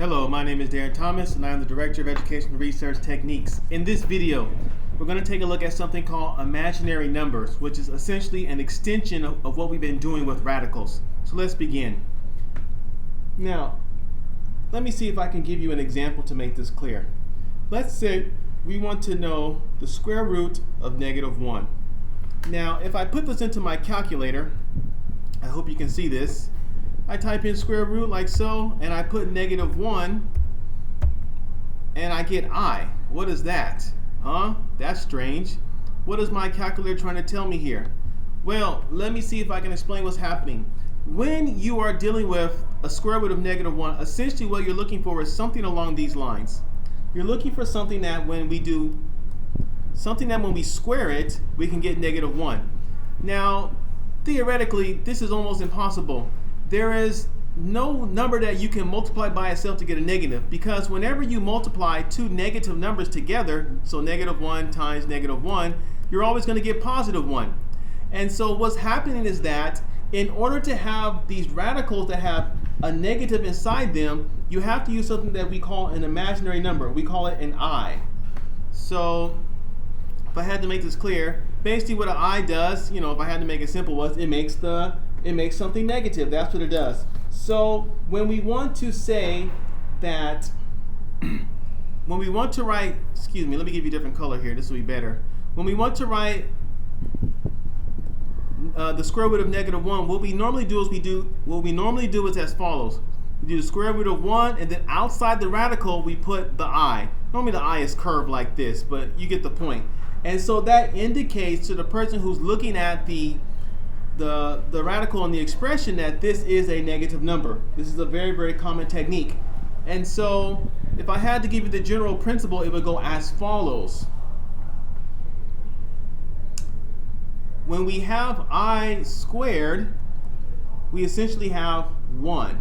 Hello, my name is Darren Thomas and I am the Director of Education Research Techniques. In this video, we're going to take a look at something called imaginary numbers, which is essentially an extension of what we've been doing with radicals. So let's begin. Now, let me see if I can give you an example to make this clear. Let's say we want to know the square root of -1. Now, if I put this into my calculator, I hope you can see this. I type in square root like so, and I put -1, and I get I. What is that? Huh? That's strange. What is my calculator trying to tell me here? Well, let me see if I can explain what's happening. When you are dealing with a square root of -1, essentially what you're looking for is something along these lines. You're looking for something that when we square it, we can get -1. Now, theoretically, this is almost impossible. There is no number that you can multiply by itself to get a negative, because whenever you multiply two negative numbers together, so -1 times -1, you're always going to get +1. And so what's happening is that in order to have these radicals that have a negative inside them, you have to use something that we call an imaginary number. We call it an I. So if I had to make this clear, basically what an I does, if I had to make it simple, was it makes something negative. That's what it does. So when we want to say that, when we want to write, excuse me, let me give you a different color here. This will be better. When we want to write the square root of -1, what we normally do is as follows. We do the square root of 1, and then outside the radical we put the I. Normally the I is curved like this, but you get the point. And so that indicates to the person who's looking at the radical in the expression that this is a negative number. This is a very, very common technique. And so if I had to give you the general principle, it would go as follows. When we have I squared, we essentially have -1.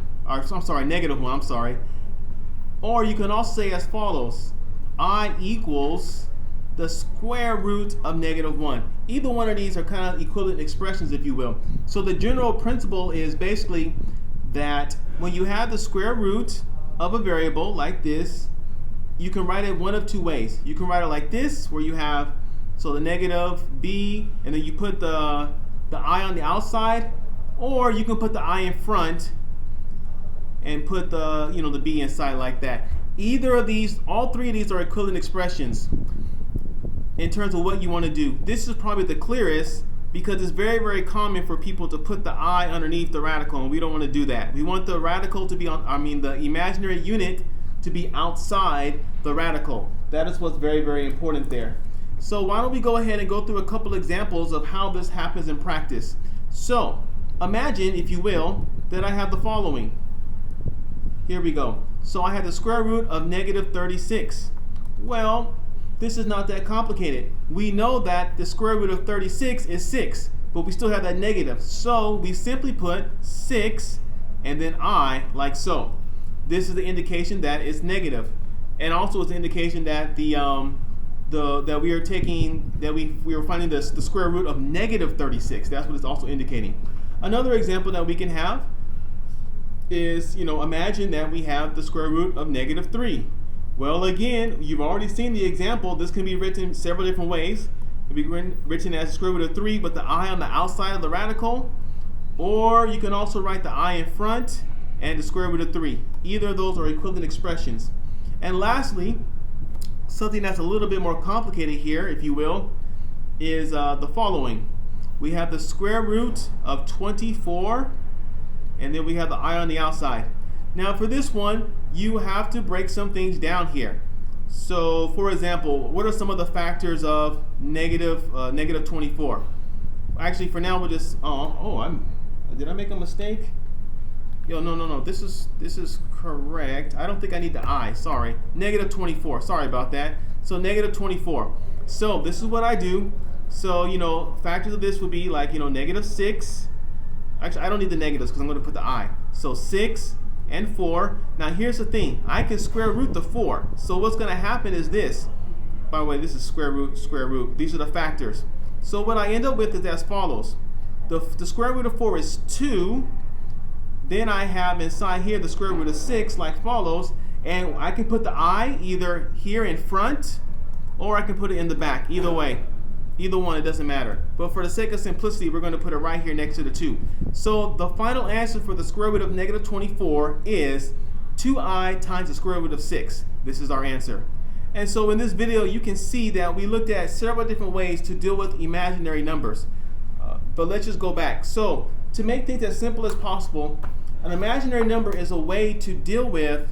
Or you can also say as follows: I equals the square root of -1. Either one of these are kind of equivalent expressions, if you will. So the general principle is basically that when you have the square root of a variable like this, you can write it one of two ways. You can write it like this, where you have the negative b, and then you put the I on the outside, or you can put the I in front and put the b inside like that. Either of these, all three of these are equivalent expressions in terms of what you want to do. This is probably the clearest because it's very, very common for people to put the I underneath the radical, and we don't want to do that. We want the radical to be the imaginary unit to be outside the radical. That is what's very, very important there. So why don't we go ahead and go through a couple examples of how this happens in practice. So imagine, if you will, that I have the following. Here we go. So I have the square root of -36. Well, this is not that complicated. We know that the square root of 36 is 6, but we still have that negative. So we simply put 6 and then I, like so. This is the indication that it's negative. And also it's the indication that we are finding the square root of -36. That's what it's also indicating. Another example that we can have is, imagine that we have the square root of -3. Well, again, you've already seen the example. This can be written several different ways. It can be written as the square root of 3, but the I on the outside of the radical. Or you can also write the I in front and the square root of 3. Either of those are equivalent expressions. And lastly, something that's a little bit more complicated here, if you will, is the following. We have the square root of 24, and then we have the I on the outside. Now for this one, you have to break some things down here. So for example, what are some of the factors of -24? Actually, for now we'll just, did I make a mistake? No, this is correct. I don't think I need the I, sorry. -24, sorry about that. So -24. So this is what I do. So, factors of this would be like, -6. Actually, I don't need the negatives because I'm going to put the I. So 6 and 4. Now here's the thing. I can square root the 4. So what's going to happen is this. By the way, this is square root, square root. These are the factors. So what I end up with is as follows. The square root of 4 is 2. Then I have inside here the square root of 6 like follows. And I can put the I either here in front or I can put it in the back. Either way. Either one, it doesn't matter. But for the sake of simplicity, we're going to put it right here next to the 2. So the final answer for the square root of negative 24 is 2i times the square root of 6. This is our answer. And so in this video, you can see that we looked at several different ways to deal with imaginary numbers. But let's just go back. So to make things as simple as possible, an imaginary number is a way to deal with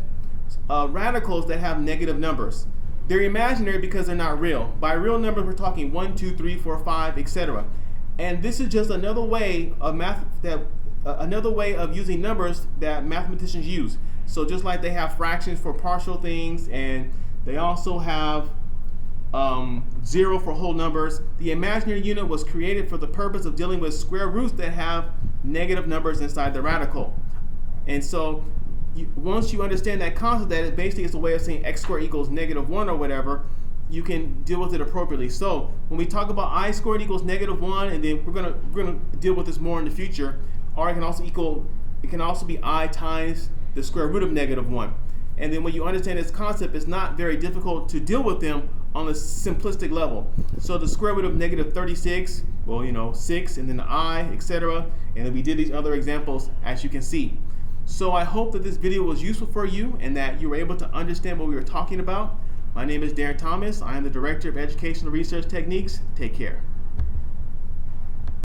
radicals that have negative numbers. They're imaginary because they're not real. By real numbers, we're talking 1, 2, 3, 4, 5, etc. And this is just another way of another way of using numbers that mathematicians use. So just like they have fractions for partial things, and they also have 0 for whole numbers, the imaginary unit was created for the purpose of dealing with square roots that have negative numbers inside the radical. And so once you understand that concept, that it basically is a way of saying x squared equals negative 1 or whatever, you can deal with it appropriately. So when we talk about I squared equals negative 1, and then we're gonna deal with this more in the future, or it can also be I times the square root of negative 1. And then when you understand this concept, it's not very difficult to deal with them on a simplistic level. So the square root of negative 36, well, 6, and then the I, etc. And then we did these other examples, as you can see. So I hope that this video was useful for you and that you were able to understand what we were talking about. My name is Darren Thomas. I am the Director of Educational Research Techniques. Take care.